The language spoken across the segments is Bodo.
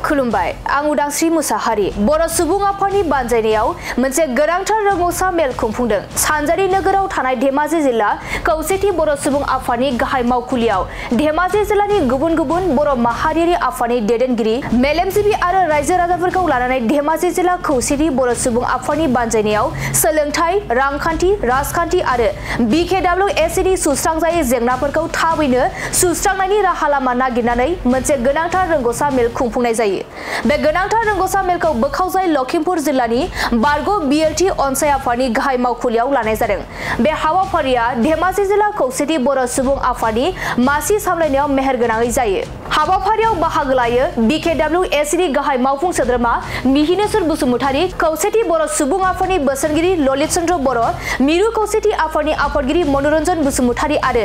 खुलुमबाय आं उदांस्रि मुसाहारि बर' सुबुं आफादनि बानजायनायाव मोनसे गोनांथार रोंगौसा मेल खुंफुंदों। सानजारि नोगोराव थानाय धेमाजि जिल्ला खौसेथि बर' सुबुं आफादनि गाहाय मावखुलियाव धेमाजि जिल्लानि गुबुन गुबुन बर' माहारियारि आफादनि दैदेनगिरि मेलेमजिबि आरो रायजो राजाफोरखौ लानानै धेमाजि जिल्ला खौसेथि बर' सुबुं आफादनि बानजायनायाव सोलोंथाइ, रांखान्थि, राजखान्थि आरो BKWSनि सुस्रांजायै जेंनाफोरखौ थाबैनो सुस्रांनायनि राहा लामा नागिरनानै मोनसे गोनांथार रोंगौसा मेल खुंफुंनाय जायो। बे गोनांथार रोंगौसा मेलखौ बोखावजाय लखिमपुर जिल्लानि बारग' BLT अनसाय आफादनि गाहाय मावखुलियाव लानाय जादों। बे हाबाफारिया धेमाजि जिल्ला खौसेथि बर' सुबुं आफादनि मासि सामलायनायाव मेहेरगोनाङै जायो। हाबाफारियाव बाहागो लायो BKWSनि गाहाय मावफुं सोद्रोमा मिहिनेश्वर बसुमतारी, खौसेथि बर' सुबुं आफादनि बोसोनगिरि ललित चन्द्र बर', मिरु खौसेथि आफादनि आफादगिरि मनरन्जन बसुमतारी आरो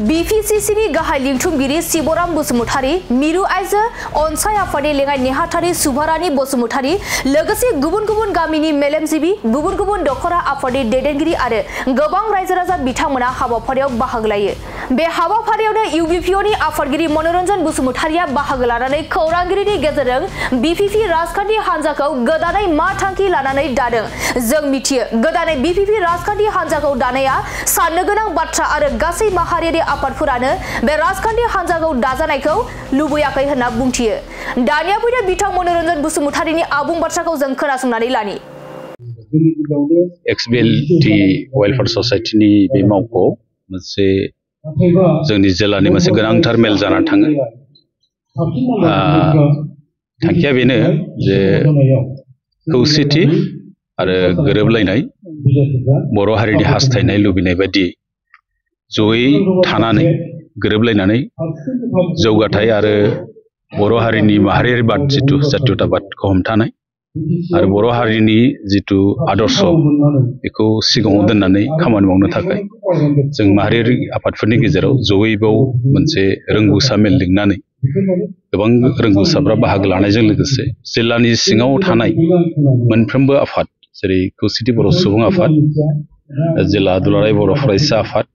BPCCनि गाहाय लिंथुमगिरि शिवराम बसुमतारी, मिरु आइजो अनसाय आफादनि लेङाइ नेहाथारि सुभारानी बसुमतारी, लोगोसे गुबुन गुबुन गामिनि मेलेमजिबि, गुबुन गुबुन दखरा आफादनि दैदेनगिरि आरो गोबां रायजो राजा बिथांमोना हाबाफारियाव बाहागो लायो। बे हाबाफारियावनो UBPOनि आफादगिरि मनरन्जन बसुमतारीया बाहागो लानानै खौरांगिरिनि गेजेरजों BPP राजखान्थि हान्जाखौ गोदानै मा थांखि लानानै दादों। जों मिथियो गोदानै BPP राजखान्थि हान्जाखौ दानाया साननो गोनां बाथ्रा आरो गासै माहारियारि आफादफोरानो बे राजखान्थि हान्जाखौ दाजानायखौ लुबैयाखै होनना बुंथियो। दानिया फैदो बिथां मनरन्जन बसुमतारीनि आबुं बाथ्राखौ जों खोनासंनानै लानि। XBLT वेलफेयार ससाइटिनि बे मावख'आव मोनसे जोंनि जिल्लानि मोनसे गोनांथार मेल जानानै थाङो। थांखिया बेनो जे खौसेथि आरो गोरोबलायनाय बर' हारिनि हास्थायनाय लुबैनाय बायदि जयै थानानै गोरोबलायनानै जौगाथाय आरो बर' हारिनि माहारियारिबाद जिथु जातीयताबादखौ हमथानाय आरो बर' हारिनि जिथु आदर्श बेखौ सिगाङाव दोननानै खामानि मावनो थाखाय जों माहारियारि आफादफोरनि गेजेराव जयै बाव मोनसे रोंगौसा मेल लिंनानै गोबां रोंगौसाफ्रा बाहागो लानायजों लोगोसे जिल्लानि सिङाव थानाय मोनफ्रोमबो आफाद जेरै खौसेथि बर' सुबुं आफाद, जिल्ला दुलाराय बर' फरायसा आफाद,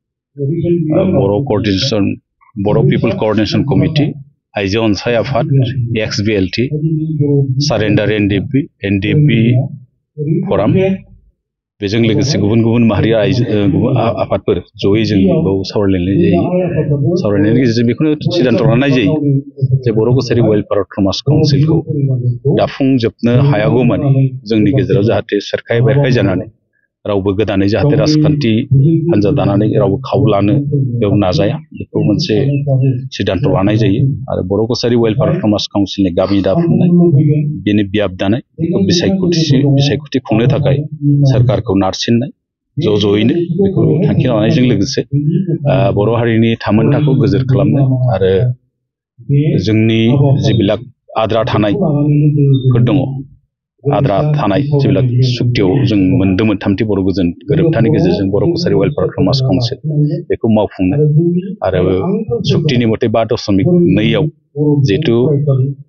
बर' पिपल क'अर्डिनेशन कमिटि, आइजो अनसाय आफाद, XBLT, सारेन्डार NDP फराम, बेजों लोगोसे गुबुन गुबुन माहारि आफादफोर जयै जों बेयाव सावरायलायनाय जायो। सावरायनायनि गेजेरजों बेखौनो सिद्धान्त लानाय जायो जे बर' कसारि वेलफेयार अट'नमास काउन्सिलखौ दाफुंजोबनो हायागौमानि जोंनि गेजेराव जाहाथे सेरखाय बेरखाय जानानै रावबो गोदानै जाहाथे राजखान्थि हान्जा दानानै रावबो खाबु लानो बेयाव नाजाया, बेखौ मोनसे सिद्धान्त लानाय जायो। आरो बर' कसारि वेलफेयार अट'नमास काउन्सिलनि गामि दाफुंनाय, बेनि बियाब दानाय, बिसायख'थि खुंनो थाखाय सोरखारखौ नारसिननाय ज'यैनो बेखौ थांखि लानायजों लोगोसे बर' हारिनि थामोनथाखौ गोजोर खालामनाय आरो जोंनि जिबिलाक आद्रा थानायफोर दङ, आद्रा थानाय जिबिलाक सुक्तियाव जों मोनदोंमोन थामथि बर' गोजोन गोरोबथानि गेजेरजों बर' कसारि वेलफेयार अट'नमास काउन्सिल बेखौ मावफुंनाय आरो सुक्तिनि मथे 5.2 जिहेतु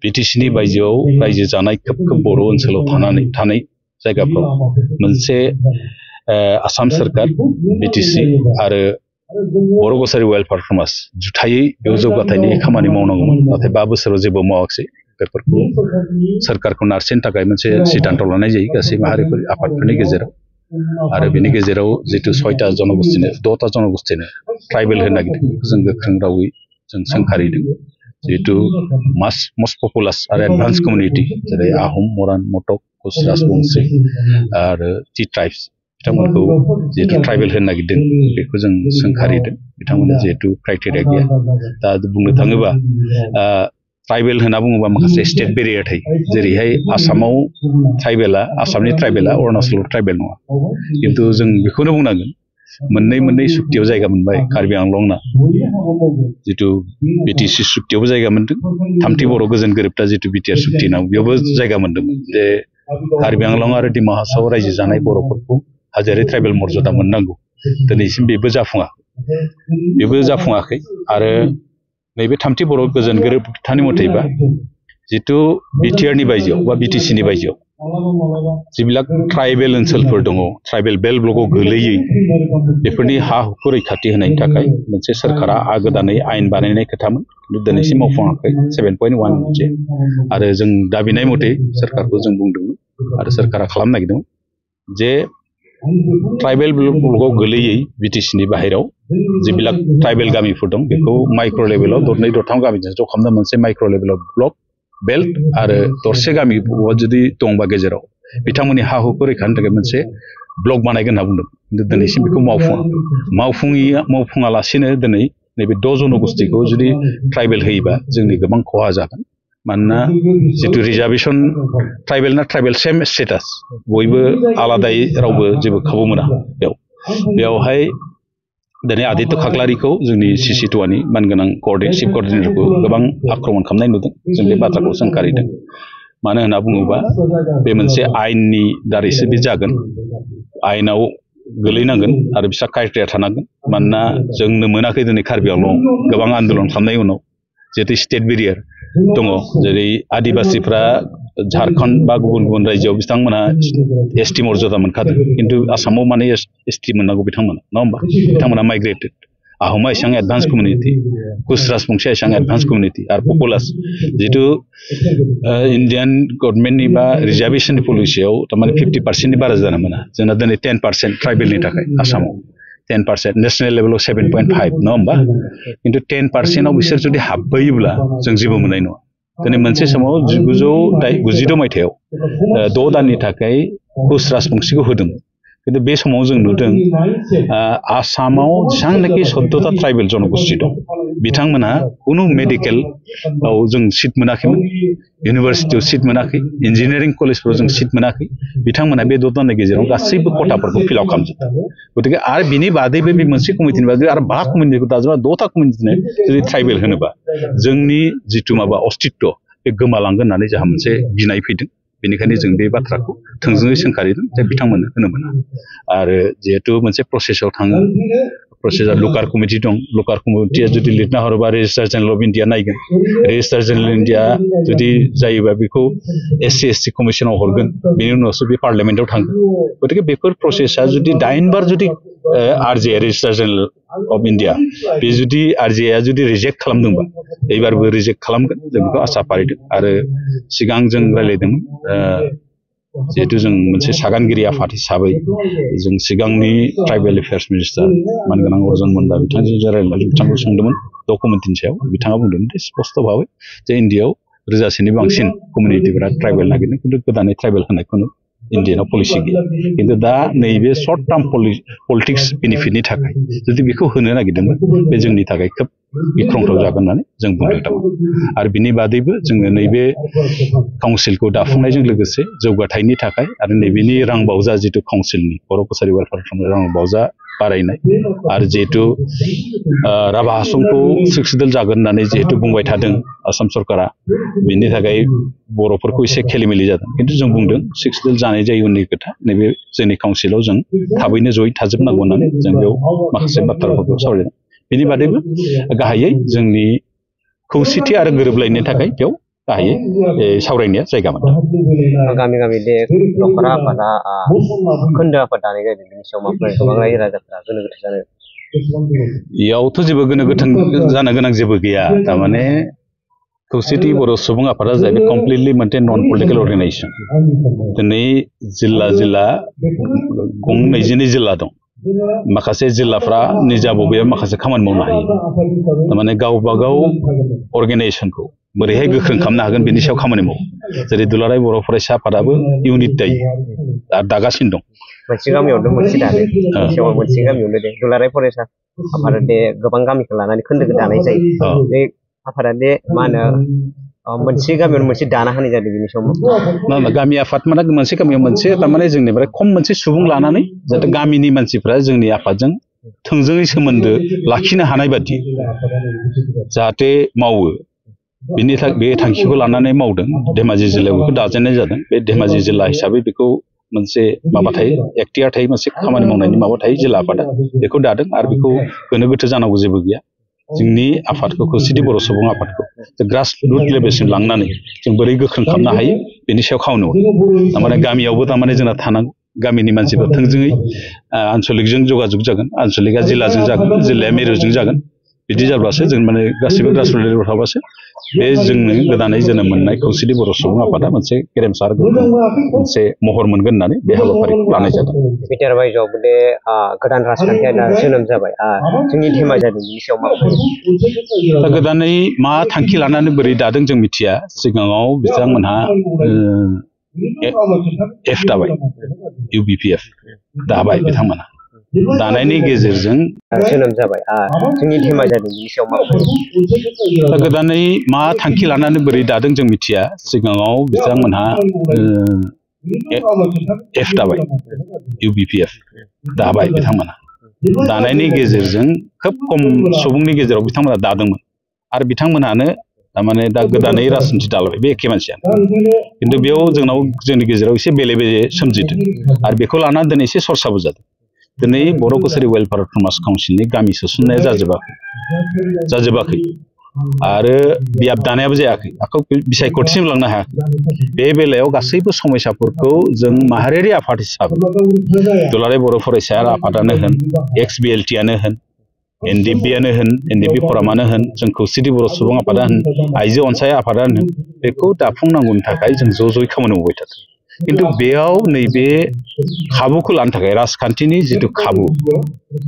BTCनि बायजोआव रायजो जानाय खोब बर' ओनसोलाव थानाय जायगाफ्राव मोनसे आसाम सोरखार, BTC आरो बर' कसारि वेलफेयार अट'नमास जुथायै बेयाव जौगाथायनि खामानि मावनांगौमोन, नाथाय 5 बोसोराव जेबो मावाखिसै। बेफोरखौ सोरखारखौ नारसिननो थाखाय मोनसे सिद्धान्त लानाय जायो गासै माहारिफोर आफादफोरनि गेजेराव। आरो बेनि गेजेराव जितु 6टा जनगोष्ठीनो ट्राइबेल होनो नागिरदों बेखौ जों गोख्रों रावै जों सोंखारिदों। जिहेतु मस्ट पपुलास आरो एडभान्स कमिउनिटि जेरै आहम, मरान, मटक, कच, राजबंसि आरो टि ट्राइब्स बिथांमोनखौ जिहेतु ट्राइबेल होनो नागिरदों बेखौ जों सोंखारिदों। बिथांमोना जिहेतु क्राइटेरिया गैया। दा बुंनो थाङोबा ट्राइबेल होनना बुङोबा माखासे स्टेट बेरियार थायो, जेरैहाय आसामनि ट्राइबेला अरुणाचलाव ट्राइबेल नङा। खिन्थु जों बेखौनो बुंनांगोन मोननै सुक्तियाव जायगा मोनबाय। कार्बि आंलंना जितु BTC सुक्तियावबो जायगा मोन्दों, थामथि बर' गोजोन गोरोबथा जितु BTR सुक्ति नाव बेयावबो जायगा मोन्दोंमोन जे कार्बि आंलं आरो डिमा हासावआव रायजो जानाय बर'फोरखौ हाजोआरि ट्राइबेल मर्यादा मोननांगौ। दिनैसिम बेबो जाफुङाखै। आरो नैबे थामथि बर' गोजोन गोरोबथानि मथेबा जितु BTRनि बायजोआव बा BTCनि बायजोआव जिबिलाक ट्राइबेल ओनसोलफोर दङ ट्राइबेल बेल्ट ब्लकआव गोलैयै बेफोरनि हा हुखौ रैखाथि होनायनि थाखाय मोनसे सोरखारा गोदानै आयेन बानायनाय खोथामोन खिन्थु दिनैसिम मावफुङाखै 7.1 मोनसे आरो जों दाबिनाय मथे सोरखारखौ जों बुंदोंमोन आरो सोरखारा खालामनो नागिरदोंमोन जे ट्राइबेल ब्लकआव गोलैयै बिटिसिनि बाहेराव जिबिलाक ट्राइबेल गामिफोर दं बेखौ माइक्र' लेभेलाव दरनै दरथाम गामिजों ज' खालामना मोनसे माइक्र' लेभेलाव ब्लक बेल्ट आरो दरसे गामि जुदि दंबा गेजेराव बिथांमोननि हा हुखौ रैखानि थाखाय मोनसे ब्लक बानायगोन होनना बुंदों खिन्थु दिनैसिम बेखौ मावफुङालासिनो दिनै नैबे 10 जनगोष्ठीखौ जुदि ट्राइबेल होयोबा जोंनि गोबां खहा जागोन मानोना जितु रिजार्भेसन ट्राइबेल सेम स्टेटास बयबो आलादायै रावबो जेबो खाबु मोना बेयावहाय दिनै आदित्य खाख्लारिखौ जोंनि CC2नि मानगोनां चिफ कर्डिनेटरखौ गोबां आक्रमण खालामनाय नुदों जों बे बाथ्राखौ सोंखारिदों मानो होनना बुङोबा बे मोनसे आयेननि दारैसो बे जागोन आयेनाव गोलैनांगोन आरो बिसा क्राइटेरिया थानांगोन मानोना जोंनो मोनाखै दिनै कार्बि आंलंआव गोबां आन्दोलन खालामनायनि उनाव जिहेतु स्टेट बेरियार दङ जेरै आदिबासिफ्रा झारखन्ड बा गुबुन गुबुन रायजोआव बिथांमोना ST मर्यादा मोनखादों खिन्थु आसामाव माने ST मोननांगौ बिथांमोना नङा होमबा बिथांमोना माइग्रेटेड आहमा एसां एडभान्स कमिउनिटि कुच राजबंशिया एसां एडभान्स कमिउनिटि आरो पपुलास जितु इन्डियान गभर्नमेन्टनि बा रिजार्भेसन पलिसियाव थारमाने 50% बारा जानो मोना जोंना दिनै 10% ट्राइबेलनि थाखाय आसामाव 10% नेशनेल लेभेलाव 7.5 नङा होमबा खिन्थु 10% बिसोर जुदि हाबबोयोब्ला जों जेबो मोननाय नङा दिनै मोनसे समाव 1992 मायथाइयाव 6 दाननि थाखाय कुच राजबंशिखौ होदों खिन्थु बे समाव जों नुदों आसामाव जेसांनाखि 14टा ट्राइबेल जनगोष्ठी दं बिथांमोना खुनु मेडिकेलाव जों सिट मोनाखैमोन इउनिभार्सिटियाव सिट मोनाखै इन्जिनियारिं कलेजफोराव जों सिट मोनाखै बिथांमोना बे 6 दाननि गेजेराव गासैबो खथाफोरखौ फिलआप खालामजोबदों गतिके आरो बिनि बादैबो बे मोनसे कमिटिनि बादै आरो 5 कमिटिखौ दाजोबा 6टा कमिटिनो जुदि ट्राइबेल होनोबा जोंनि जितु माबा अस्तित्व बे गोमालांगोन होननानै जोंहा मोनसे गिनाय फैदों बेनिखायनो जों बे बाथ्राखौ थोंजोङै सोंखारिदों जे बिथांमोननो होनो मोना आरो जिहेतु मोनसे प्रसेसआव थाङो प्रसेसआ लुकार कमिटि दं लुकार कमिटिया जुदि लिरना हरोबा रेजिस्ट्रार जेनेरेल अफ इन्डिया नायगोन रेजिस्ट्रार जेनेरेल इन्डिया जुदि जायोबा बेखौ SC/ST कमिसनाव हरगोन बेनि उनावसो बे पार्लियामेन्टआव थांगोन गतिके बेफोर प्रसेसआ जुदि 8 बार जुदि RJ registrar general of India बे जुदि RJआ जुदि रिजेक्ट खालामदोंबा एबारबो रिजेक्ट खालामगोन जों बेखौ आसा फारिदों आरो सिगां जों रायलायदोंमोन जिहेतु जों मोनसे सागानगिरि आफाद हिसाबै जों सिगांनि ट्राइबेल एफेयार्स मिनिस्टार मानगोनां अर्जुन मुन्डा बिथांजों रायलायनानै बिथांखौ सोंदोंमोन डकुमेन्टनि सायाव बिथाङा बुंदोंमोन दे स्पष्ट भाबै जे इन्डियाआव 1000 बांसिन कमिउनिटिफोरा ट्राइबेल नागिरदों खिन्थु गोदानै ट्राइबेल होनायखौनो इन्डियानाव पलिसि गैया खिन्थु दा नैबे सर्ट टार्म पलिटिक्स बेनिफिटनि थाखाय जुदि बेखौ होनो नागिरदोंमोन बे जोंनि थाखाय खोब गिख्रंथाव जागोन होननानै जों बुंदों आरो बिनि बादैबो जोङो नैबे काउन्सिलखौ दाफुंनायजों लोगोसे जौगाथायनि थाखाय आरो नैबेनि रांबावजा जितु काउन्सिलनि बर' कसारि वेलफेयार फान्डनि रांबावजा बारायनाय आरो जिहेतु राभा हासंखौ सिक्सडेल जागोन होननानै जिहेतु बुंबाय थादों आसाम सरकारा बिनि थाखाय बर'फोरखौ एसे खेलिमेलि जादों खिन्थु जों बुंदों सिक्सडेल जानाय जायो उननि खोथा नैबे जोंनि काउन्सिलाव जों थाबैनो जयै थाजोबनांगौ होननानै जों बेयाव माखासे बाथ्राफोरखौ सावरायदों बेनि बादैबो गाहायै जोंनि खौसेथि आरो गोरोबलायनायनि थाखाय बेयाव गाहायै सावरायनाया जायगा मोनदों गामि गामि दे दखरा आफादा खोन्दो आफाद दानाय जादों बेनि सायाव माफोर गोबां रायजो राजाफोरा गोनो गोथो जानो इयावथ' जेबो गोनो गोथो जानो गोनां जेबो गैया थारमाने खौसेथि बर' सुबुं आफादा जाहैबाय कमप्लिटलि मोनसे नन पलिटिकेल अर्गानाइजेसन दिनै जिल्ला 22 जिल्ला दं माखासे जिल्लाफ्रा निजा बबेयाव माखासे खामानि मावनो हायो थारमाने गावबा गाव अर्गानाइजेसनखौ बोरैहाय गोख्रों खालामनो हागोन बेनि सायाव खामानि मावो जेरै दुलाराय बर' फरायसा आफादाबो इउनिट दायो आरो दागासिनो दं मोनसे गामियावनो मोनसे दादों मोनसे गामियावनो दे दुलाराय फरायसा आफादा दे गोबां गामिखौ लानानै खोन्दोखौ दानाय जायो बे आफादा दे मा होनो मोनसे गामियावनो मोनसे दाना होनाय जादों बेनि सायाव ना गामि आफाद माने मोनसे गामियाव मोनसे थारमाने जोंनिफ्राय खम मोनसे सुबुं लानानै जाहाथे गामिनि मानसिफ्रा जोंनि आफादजों थोंजोङै सोमोन्दो लाखिनो हानाय बादि जाहाथे मावो बिनि थाखाय बे थांखिखौ लानानै मावदों धेमाजि जिल्लायाव बेखौ दाजेननाय जादों बे धेमाजि जिल्ला हिसाबै बेखौ मोनसे माबा थायो एक्टियार थायो मोनसे खामानि मावनायनि माबा थायो जिल्ला आफादा बेखौ दादों आरो बेखौ गोनो गोथो जानांगौ जेबो गैया जोंनि आफादखौ खौसेथि बर' सुबुं आफादखौ ग्रास रुट लेभेलसिम लांनानै जों बोरै गोख्रों खालामनो हायो बेनि सायाव खामानि मावो थारमाने गामियावबो थारमाने जोंना थानांगौ गामिनि मानसिफोर थोंजोङै आन्चलिकजों जगाजग जागोन आन्चलिकआ जिल्लाजों जागोन जिल्लाया मिरुजों जागोन बिदि जाब्लासो जों माने गासिबो ग्रास रुट लेभेलाव थाबासो बे जोंनो गोदानै जोनोम मोननाय खौसेथि बर' सुबुं आफादा मोनसे गेरेमसा आरो मोनसे महर मोनगोन होननानै बे हाबाफारिखौ लानाय जादों। बिटिआर बायजोआवबो दे गोदान राजखान्थिया दा जोनोम जाबाय जोंनि धेमा जादों बिनि सायाव मा बुंनो? दा गोदानै मा थांखि लानानै बोरै दादों जों मिथिया सिगाङाव बिथांमोनहा एफ दाबाय UBPF दाबाय बिथांमोना दानायनि गेजेरजों जोनोम जाबाय जोंनि धेमा जादों बिनि सायाव मा बुंनो? दा गोदानै मा थांखि लानानै बोरै दादों जों मिथिया सिगाङाव बिथांमोनहा एफ दाबाय UBPF दाबाय बिथांमोना दानायनि गेजेरजों खोब खम सुबुंनि गेजेराव बिथांमोना दादोंमोन आरो बिथांमोनानो थारमाने दा गोदानै राजनिथि दालाबाय बे एखे मानसियानो खिन्थु बेयाव जोंनि गेजेराव एसे बेले बेजे सोमजिदों आरो बेखौ लानानै दिनै एसे सरसाबो जादों। दिनै बर' कसारि वेलफेयार समाज काउन्सिलनि गामि सोसननाया जाजोबाखै आरो बियाब दानायाबो जायाखै आखौ बिसायख'थिसिम लांनो हायाखै बे बेलायाव गासैबो समयसाफोरखौ जों माहारियारि आफाद हिसाबै दुलाराय बर' फरायसा आफादानो होन XBLT-आनो होन NDP-आनो होन NDP फरामानो होन जों खौसेथि बर' सुबुं आफादा होन आइजो अनसाय आफादानो होन बेखौ दाफुंनांगौनि थाखाय जों ज'-ज'यै खामानि मावबाय थादों। खिन्थु बेयाव नैबे खाबुखौ लानो थाखाय राजखान्थिनि जिथु खाबु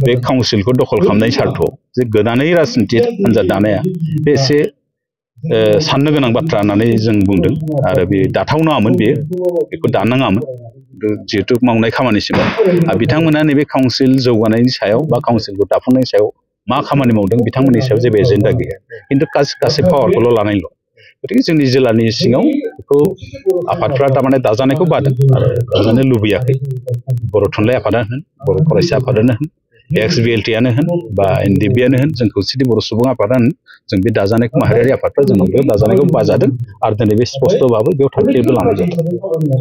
बे काउन्सिलखौ दखल खालामनायनि सार्थआव जे गोदानै राजनिथि हान्जा दानाया बे एसे साननो गोनां बाथ्रा होननानै जों बुंदों आरो बे दाथावनामोन बेखौ दाननाङामोन जिहेतु मावनाय खामानिसिम बिथांमोना नैबे काउन्सिल जौगानायनि सायाव बा काउन्सिलखौ दाफुंनायनि सायाव मा खामानि मावदों बिथांमोननि सायाव जेबो एजेन्डा गैया खिन्थु गासै पावारखौल' लानायल' गतिके जोंनि जिल्लानि सिङाव बेखौ आफादफ्रा थारमाने दाजानायखौ बादों आरो दाजानो लुबैयाखै बर' थुनलाइ आफादानो होन बर' फरायसा आफादानो होन XBLT-आनो होन बा NDP-आनो होन जों खौसेथि बर' सुबुं आफादानो होन जों बे दाजानायखौ माहारियारि आफादफ्रा जों बेयाव दाजानायखौ बाजादों आरो दिनै बे स्पष्ट भाबै बेयाव थांखिबो लानाय जादों।